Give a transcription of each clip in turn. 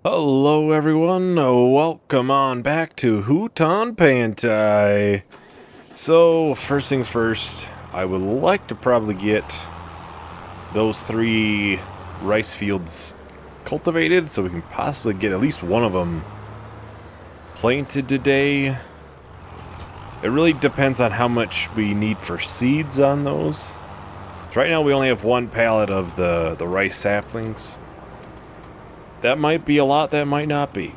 Hello everyone, welcome on back to Hutan Pantai. So, first things first, I would like to probably get those 3 rice fields cultivated so we can possibly get at least one of them planted today. It really depends on how much we need for seeds on those. So right now we only have 1 pallet of the rice saplings. That might be a lot, that might not be.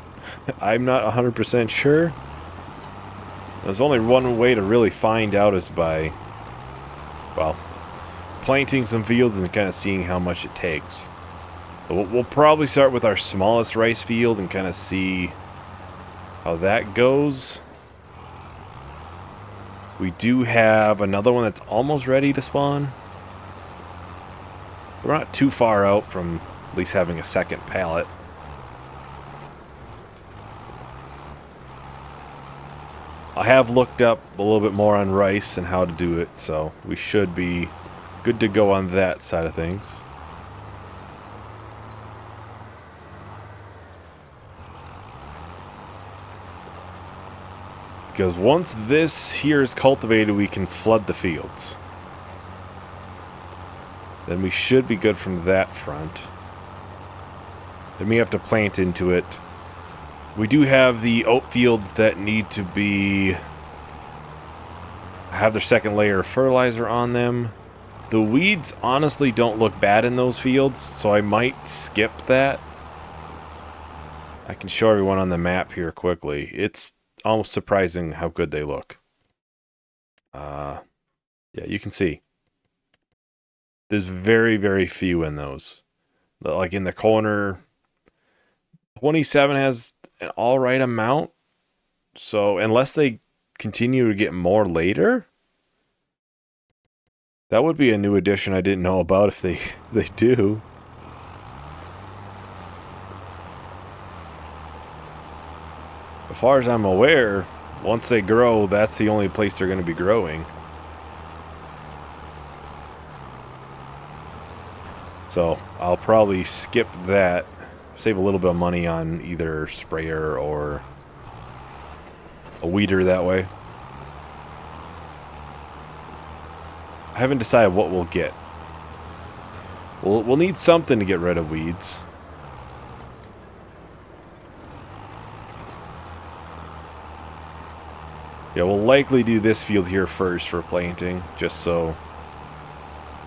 I'm not 100% sure. There's only one way to really find out is by, well, planting some fields and kind of seeing how much it takes. So we'll probably start with our smallest rice field and kind of see how that goes. We do have another one that's almost ready to spawn. We're not too far out from at least having a second pallet. I have looked up a little bit more on rice and how to do it, so we should be good to go on that side of things. Because once this here is cultivated, we can flood the fields. Then we should be good from that front. Then we have to plant into it. We do have the oat fields that need to have their second layer of fertilizer on them. The weeds honestly don't look bad in those fields, so I might skip that. I can show everyone on the map here quickly. It's almost surprising how good they look. Yeah, you can see. There's very, very few in those. Like in the corner, 27 has an alright amount. So unless they continue to get more later, that would be a new addition I didn't know about if they do. As far as I'm aware, once they grow, that's the only place they're going to be growing. So I'll probably skip that, save a little bit of money on either sprayer or a weeder that way. I haven't decided what we'll get. We'll need something to get rid of weeds. Yeah, we'll likely do this field here first for planting, just so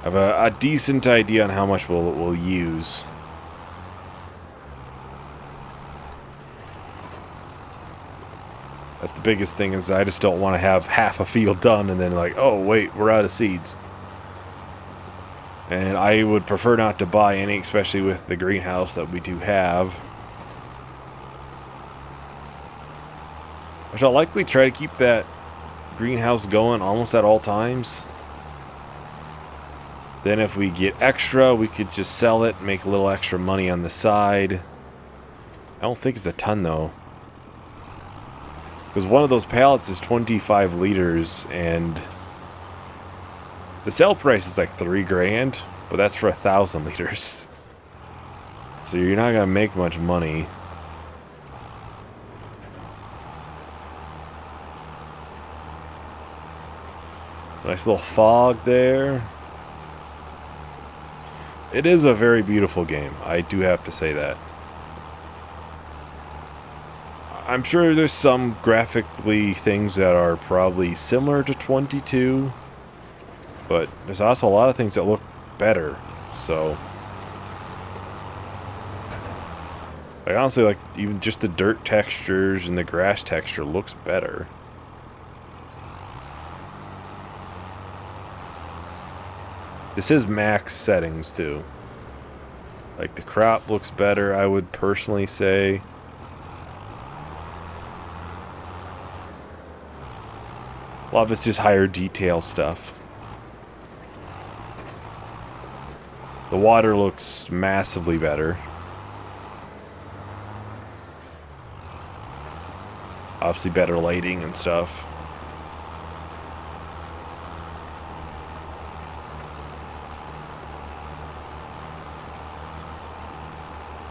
I have a decent idea on how much we'll use. That's the biggest thing, is I just don't want to have half a field done and then like, oh wait, we're out of seeds. And I would prefer not to buy any, especially with the greenhouse that we do have. I shall likely try to keep that greenhouse going almost at all times. Then if we get extra, we could just sell it, make a little extra money on the side. I don't think it's a ton though. Because one of those pallets is 25 liters and the sale price is like $3 grand, but that's for 1,000 liters. So you're not gonna make much money. Nice little fog there. It is a very beautiful game, I do have to say that. I'm sure there's some graphically things that are probably similar to 22, but there's also a lot of things that look better, so... Like, honestly, like, even just the dirt textures and the grass texture looks better. This is max settings, too. Like, the crop looks better, I would personally say. A lot of it's just higher detail stuff. The water looks massively better. Obviously better lighting and stuff.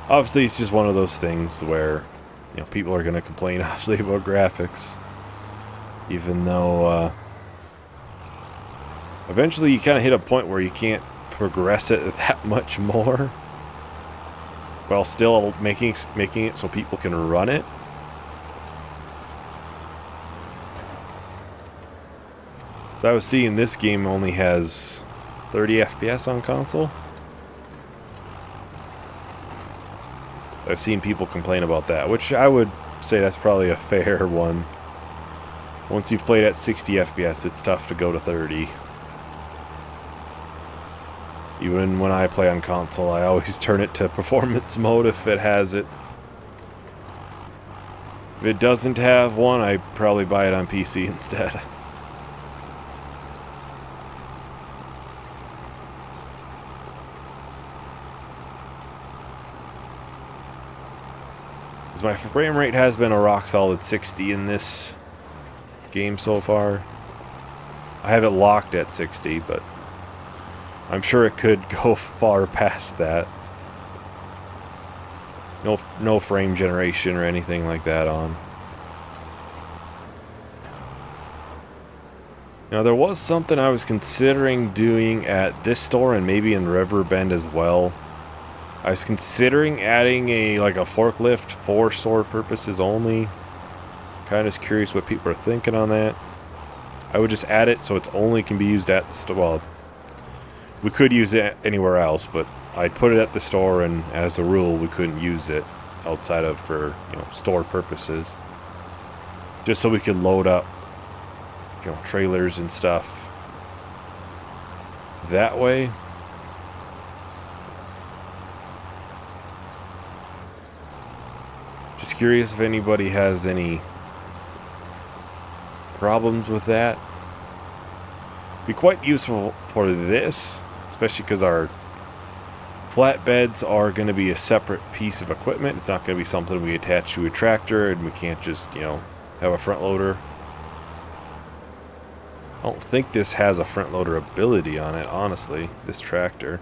Obviously, it's just one of those things where, you know, people are going to complain obviously about graphics, even though eventually you kind of hit a point where you can't progress it that much more, while still making it so people can run it. I was seeing this game only has 30 FPS on console. I've seen people complain about that, which I would say that's probably a fair one. Once you've played at 60 FPS, it's tough to go to 30. Even when I play on console, I always turn it to performance mode if it has it. If it doesn't have one, I probably buy it on PC instead. Because my frame rate has been a rock solid 60 in this game so far. I have it locked at 60, but I'm sure it could go far past that. No frame generation or anything like that on. Now there was something I was considering doing at this store and maybe in Riverbend as well. I was considering adding a forklift for store purposes only. Kind of curious what people are thinking on that. I would just add it so it's only can be used at the store. Well, we could use it anywhere else, but I'd put it at the store, and as a rule, we couldn't use it outside of for, you know, store purposes. Just so we could load up, you know, trailers and stuff that way. Just curious if anybody has any problems with that. Be quite useful for this, especially because our flatbeds are going to be a separate piece of equipment. It's not going to be something we attach to a tractor, and we can't just, you know, have a front loader. I don't think this has a front loader ability on it, honestly, this tractor.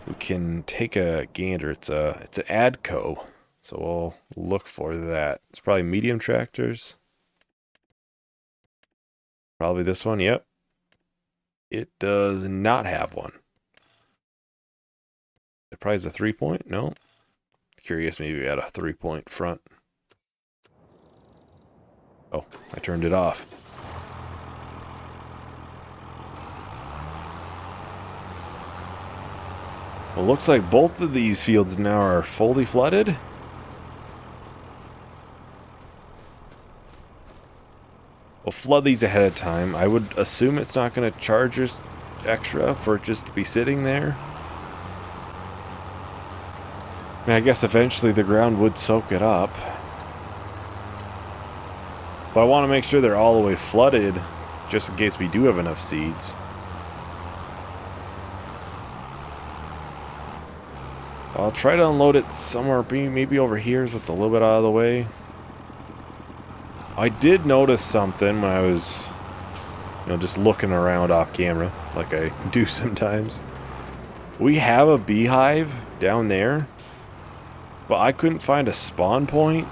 We can take a gander. It's an ADCO, so we'll look for that. It's probably medium tractors. Probably this one, yep. It does not have one. It probably has a 3-point? No. Curious, maybe we had a 3-point front. Oh, I turned it off. Well, looks like both of these fields now are fully flooded. We'll flood these ahead of time. I would assume it's not going to charge us extra for it just to be sitting there. I mean, I guess eventually the ground would soak it up. But I want to make sure they're all the way flooded, just in case we do have enough seeds. I'll try to unload it somewhere, maybe over here, so it's a little bit out of the way. I did notice something when I was, you know, just looking around off camera, like I do sometimes. We have a beehive down there, but I couldn't find a spawn point.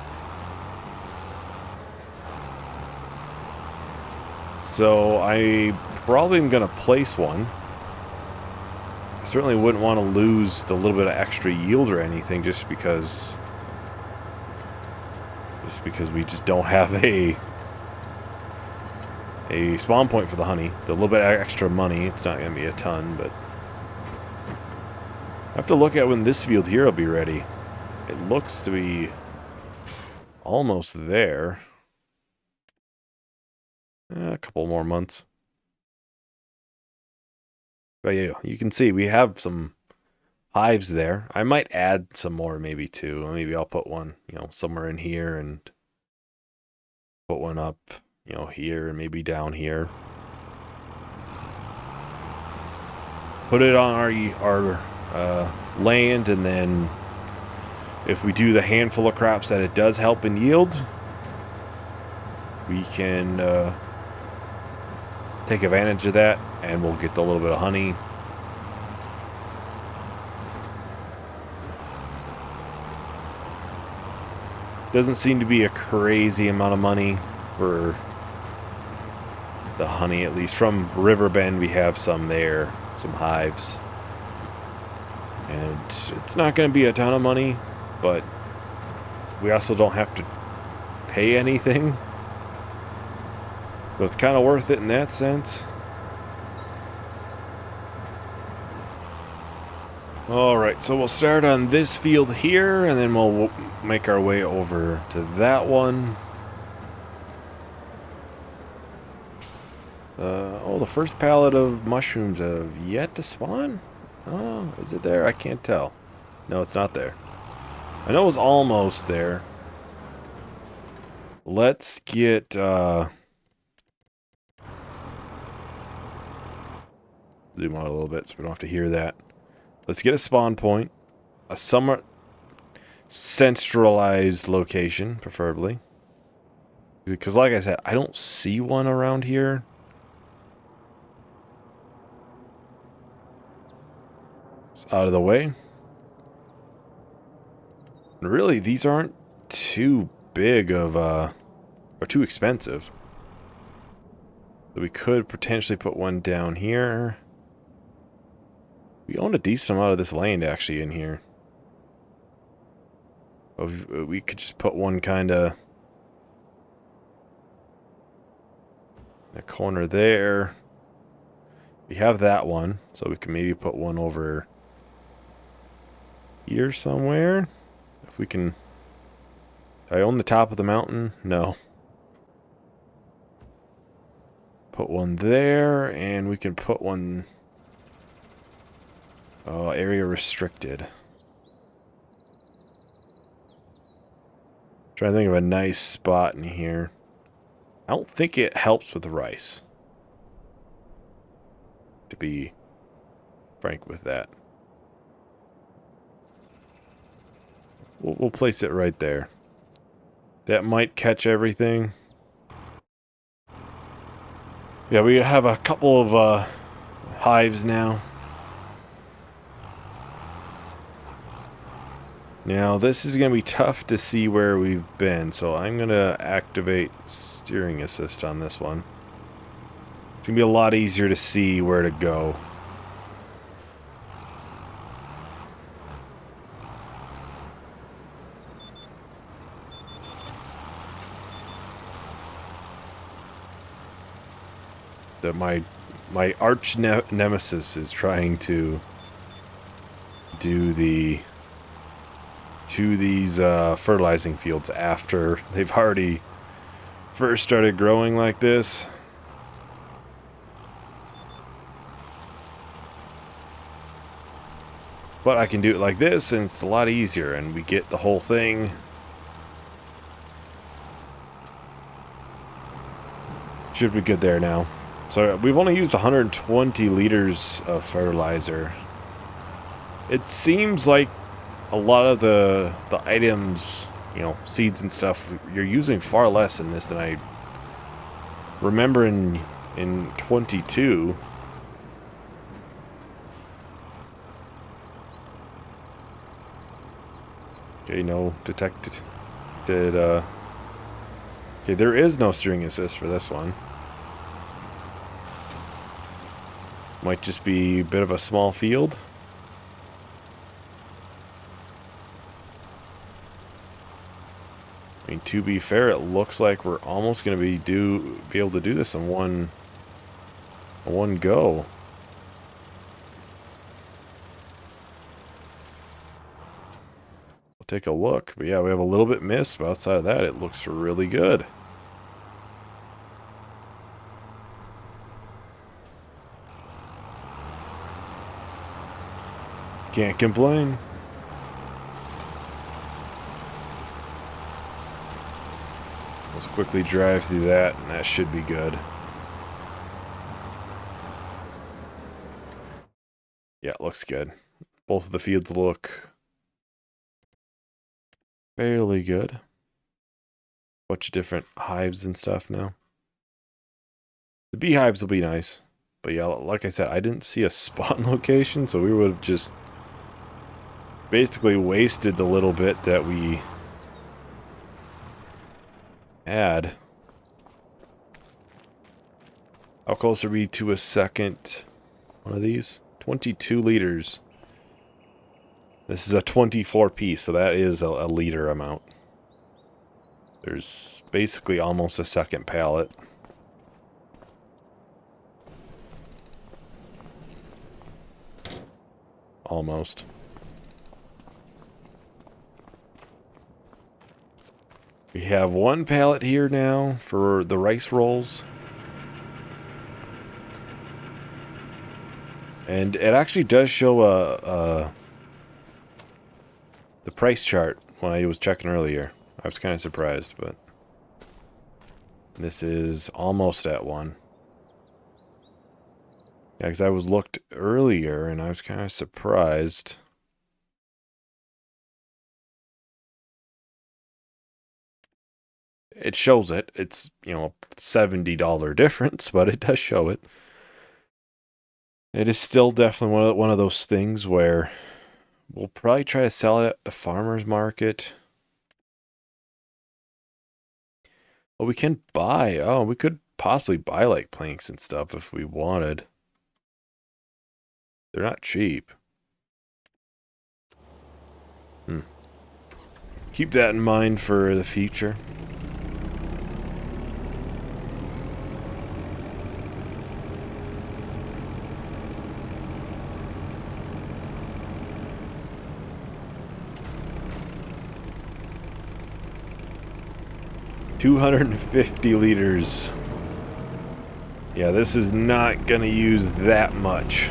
So I probably am going to place one. I certainly wouldn't want to lose the little bit of extra yield or anything just because we just don't have a spawn point for the honey. The little bit of extra money, it's not going to be a ton, but I have to look at when this field here will be ready. It looks to be almost there. A couple more months. But yeah, you can see we have some hives there. I might add some more maybe too. Maybe I'll put one, you know, somewhere in here and put one up, you know, here and maybe down here. Put it on our land, and then if we do the handful of crops that it does help in yield, we can take advantage of that, and we'll get a little bit of honey. Doesn't seem to be a crazy amount of money for the honey, at least. From Riverbend, we have some there, some hives. And it's not going to be a ton of money, but we also don't have to pay anything. So it's kind of worth it in that sense. Alright, so we'll start on this field here, and then we'll make our way over to that one. Oh, the first pallet of mushrooms have yet to spawn? Oh, is it there? I can't tell. No, it's not there. I know it was almost there. Let's get, zoom out a little bit so we don't have to hear that. Let's get a spawn point. A somewhat centralized location, preferably. Because like I said, I don't see one around here. It's out of the way. And really, these aren't too big of, or too expensive. So we could potentially put one down here. We own a decent amount of this land, actually, in here. We could just put one kind of in a corner there. We have that one, so we can maybe put one over here somewhere. If we can... Do I own the top of the mountain? No. Put one there, and we can put one... area restricted. Trying to think of a nice spot in here. I don't think it helps with the rice, to be frank with that. We'll place it right there. That might catch everything. Yeah, we have a couple of hives now. Now, this is going to be tough to see where we've been, so I'm going to activate steering assist on this one. It's going to be a lot easier to see where to go. That my arch nemesis is trying to do these fertilizing fields after they've already first started growing like this. But I can do it like this, and it's a lot easier, and we get the whole thing. Should be good there now. So we've only used 120 liters of fertilizer. It seems like a lot of the items, you know, seeds and stuff, you're using far less in this than I remember in 22. Okay, no detected. Okay, there is no steering assist for this one. Might just be a bit of a small field. I mean, to be fair, it looks like we're almost going to be able to do this in one go. We'll take a look. But yeah, we have a little bit missed, but outside of that, it looks really good. Can't complain. Let's quickly drive through that, and that should be good. Yeah, it looks good. Both of the fields look fairly good. Bunch of different hives and stuff now. The beehives will be nice. But yeah, like I said, I didn't see a spawn location, so we would have just basically wasted the little bit that we add. How close are we to a second one of these? 22 liters. This is a 24 piece, so that is a liter amount. There's basically almost a second pallet. Almost. We have one pallet here now for the rice rolls. And it actually does show the price chart when I was checking earlier. I was kind of surprised, but this is almost at one. Yeah, because I was looked earlier and I was kind of surprised. It shows it. It's, you know, a $70 difference, but it does show it. It is still definitely one of those things where we'll probably try to sell it at a farmer's market. Well, we can buy. Oh, we could possibly buy like planks and stuff if we wanted. They're not cheap. Keep that in mind for the future. $250 liters. Yeah, this is not gonna use that much.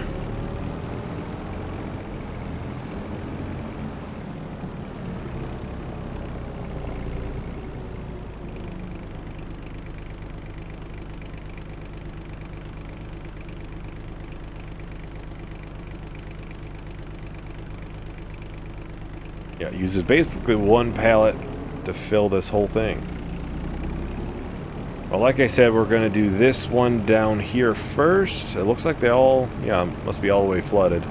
Yeah, it uses basically one pallet to fill this whole thing. Well, like I said, we're going to do this one down here first. It looks like they all, yeah, must be all the way flooded.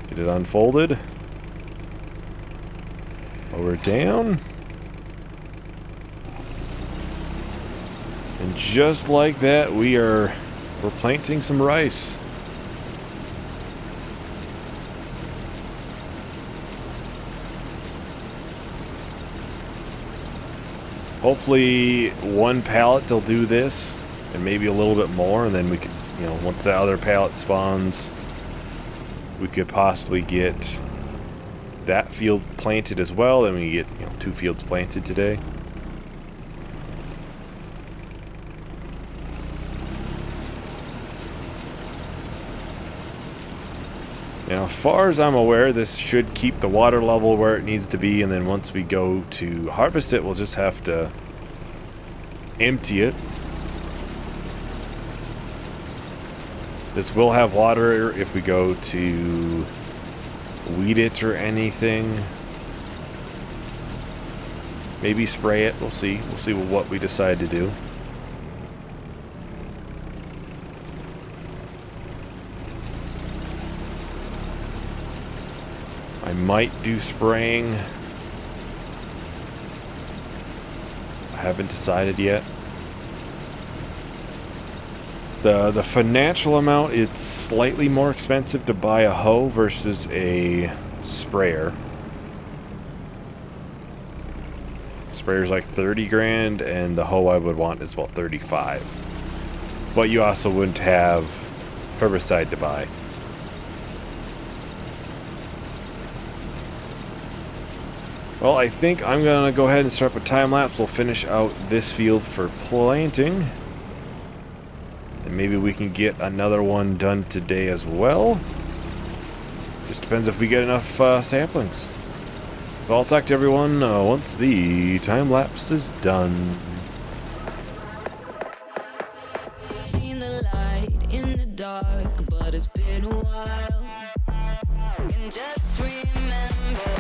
Get it unfolded. Lower it down. And just like that, we're planting some rice. Hopefully one pallet they'll do this, and maybe a little bit more, and then we could, you know, once the other pallet spawns, we could possibly get that field planted as well, then we get, you know, 2 fields planted today. Now, as far as I'm aware, this should keep the water level where it needs to be, and then once we go to harvest it, we'll just have to empty it. This will have water if we go to weed it or anything. Maybe spray it. We'll see. We'll see what we decide to do. I might do spraying. I haven't decided yet. The financial amount, it's slightly more expensive to buy a hoe versus a sprayer. Sprayer's like 30 grand, and the hoe I would want is about 35. But you also wouldn't have herbicide to buy. Well, I think I'm going to go ahead and start with time lapse. We'll finish out this field for planting. And maybe we can get another one done today as well. Just depends if we get enough saplings. So I'll talk to everyone once the time lapse is done. Seen the light in the dark, but it's been a while. And just remember,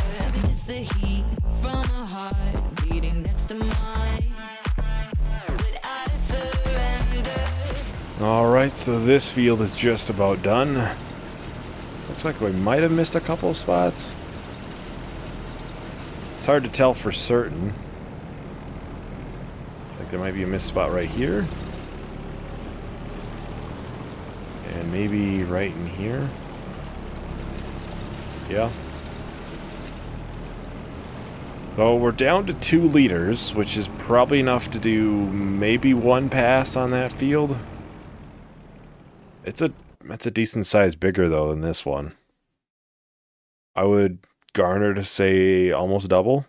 it's the heat from a heart beating next to mine. Would I surrender? Alright, so this field is just about done. Looks like we might have missed a couple of spots. It's hard to tell for certain. Like there might be a missed spot right here. And maybe right in here. Yeah. So we're down to 2 liters, which is probably enough to do maybe 1 pass on that field. It's a decent size bigger though than this one. I would garner to say almost double.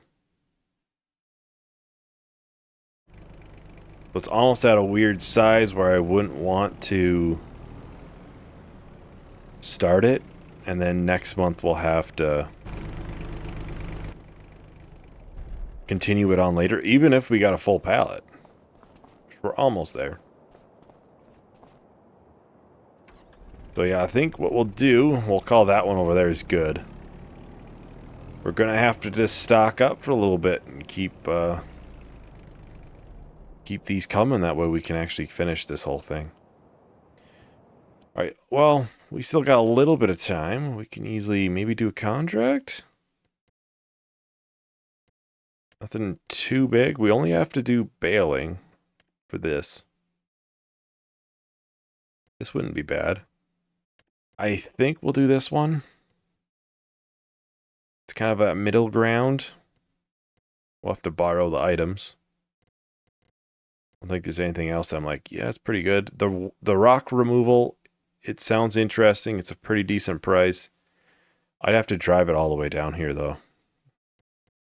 So it's almost at a weird size where I wouldn't want to start it, and then next month we'll have to continue it on later, even if we got a full pallet. We're almost there. So yeah, I think what we'll do, we'll call that one over there is good. We're gonna have to just stock up for a little bit and keep these coming. That way we can actually finish this whole thing. Alright, well, we still got a little bit of time. We can easily maybe do a contract. Nothing too big. We only have to do baling for this. This wouldn't be bad. I think we'll do this one. It's kind of a middle ground. We'll have to borrow the items. I don't think there's anything else I'm like, yeah, it's pretty good. The rock removal, it sounds interesting. It's a pretty decent price. I'd have to drive it all the way down here, though.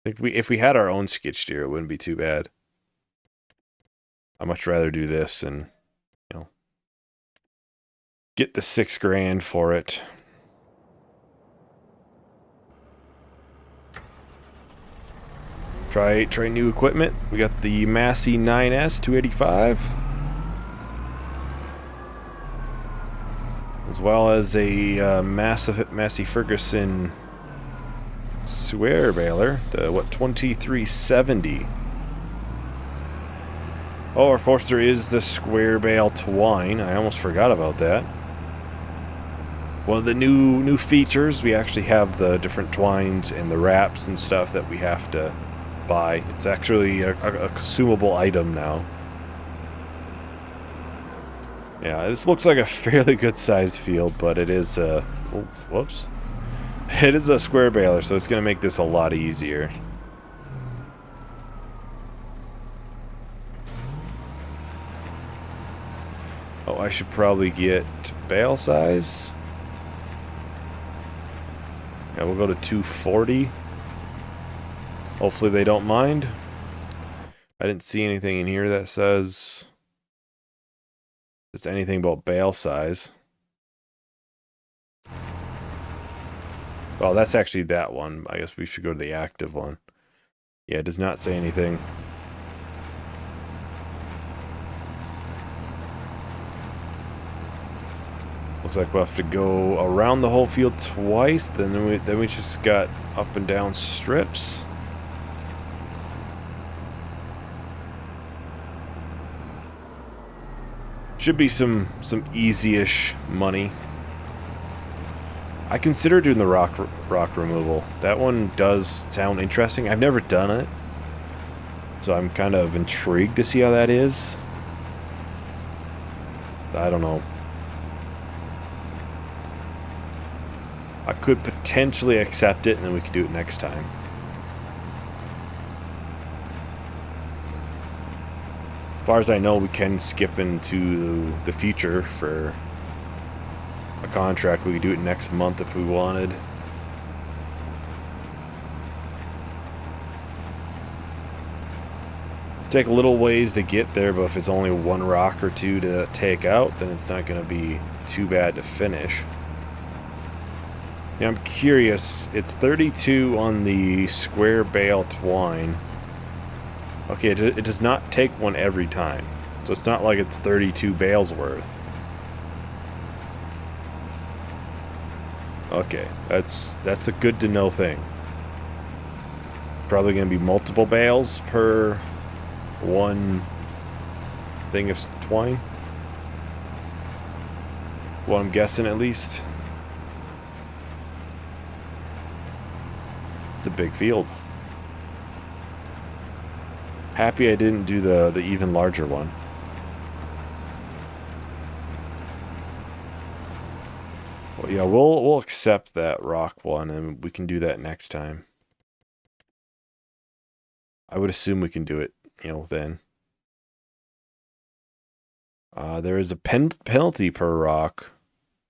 I think if we had our own skid steer, it wouldn't be too bad. I'd much rather do this and, you know, get the $6 grand for it. Try new equipment. We got the Massey 9S 285. As well as a Massey Ferguson square baler, the 2370. Oh, of course there is the square bale twine. I almost forgot about that. One of the new features, we actually have the different twines and the wraps and stuff that we have to buy. It's actually a consumable item now. Yeah, this looks like a fairly good sized field, but it is oh, whoops. It is a square baler, so it's going to make this a lot easier. Oh, I should probably get bale size. Yeah, we'll go to 240. Hopefully they don't mind. I didn't see anything in here that says it's anything about bale size. Oh, that's actually that one. I guess we should go to the active one. Yeah, it does not say anything. Looks like we'll have to go around the whole field twice. Then we just got up and down strips. Should be some easy-ish money. I consider doing the rock removal. That one does sound interesting. I've never done it, so I'm kind of intrigued to see how that is. I don't know. I could potentially accept it, and then we could do it next time. As far as I know, we can skip into the future for a contract. We could do it next month if we wanted. Take a little ways to get there, but if it's only one rock or two to take out, then it's not going to be too bad to finish. Now, I'm curious. It's 32 on the square bale twine. Okay, it does not take one every time. So it's not like it's 32 bales worth. Okay, that's a good to know thing. Probably going to be multiple bales per one thing of twine. Well, I'm guessing at least. It's a big field. Happy I didn't do the even larger one. Well, yeah, we'll accept that rock one, and we can do that next time. I would assume we can do it, then. There is a penalty per rock.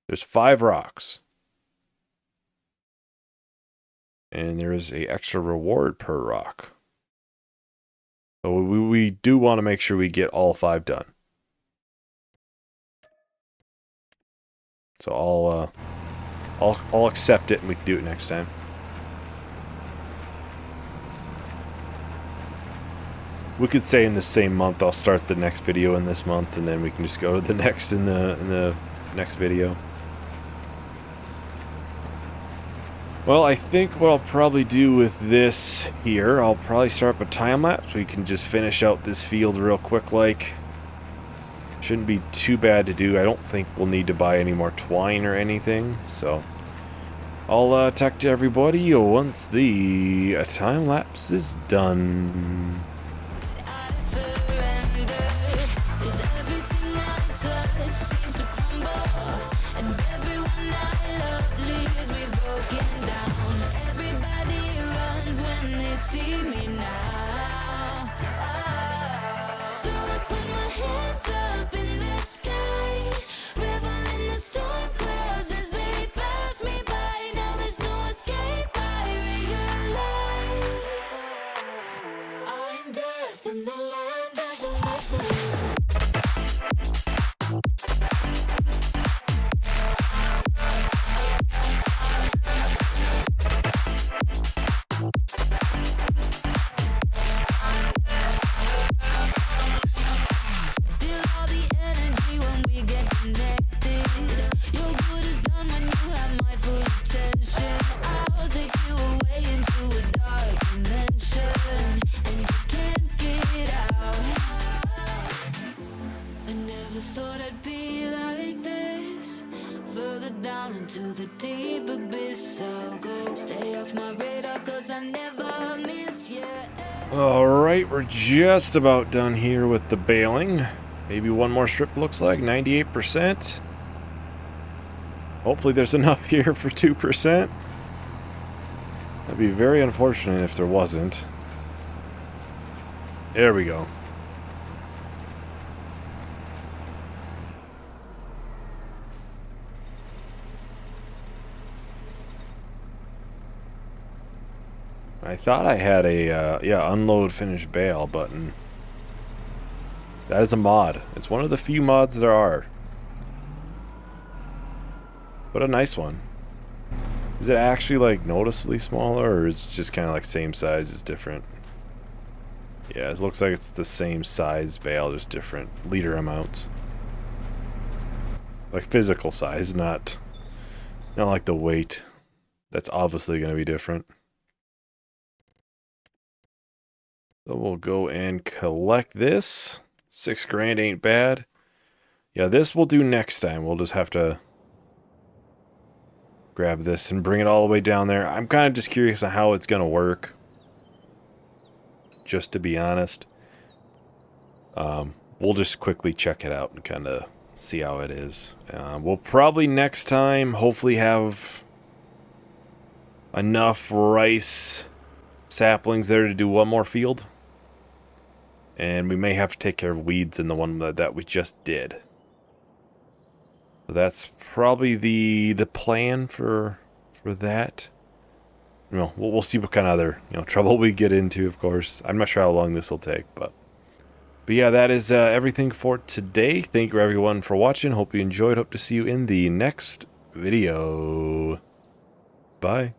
There's 5 rocks. And there is a extra reward per rock. So we do want to make sure we get all 5 done. So I'll accept it and we can do it next time. We could say in the same month I'll start the next video in this month, and then we can just go to the next in the next video. Well, I think what I'll probably do with this here, I'll probably start up a time lapse. We can just finish out this field real quick like. Shouldn't be too bad to do. I don't think we'll need to buy any more twine or anything, so I'll talk to everybody once the time lapse is done. Alright, we're just about done here with the baling. Maybe one more strip looks like, 98%. Hopefully there's enough here for 2%. That'd be very unfortunate if there wasn't. There we go. I thought I had a, unload finish bale button. That is a mod. It's one of the few mods there are. But a nice one. Is it actually, like, noticeably smaller, or is it just kind of like same size, it's different? Yeah, it looks like it's the same size bale, just different liter amounts. Like physical size, not like the weight. That's obviously going to be different. So we'll go and collect this. 6 grand ain't bad. Yeah, this we'll do next time. We'll just have to grab this and bring it all the way down there. I'm kind of just curious on how it's going to work. Just to be honest. We'll just quickly check it out and kind of see how it is. We'll probably next time hopefully have enough rice saplings there to do one more field. And we may have to take care of weeds in the one that we just did. So that's probably the plan for that. We'll see what kind of other trouble we get into. Of course, I'm not sure how long this will take, but yeah, that is everything for today. Thank you everyone for watching. Hope you enjoyed. Hope to see you in the next video. Bye.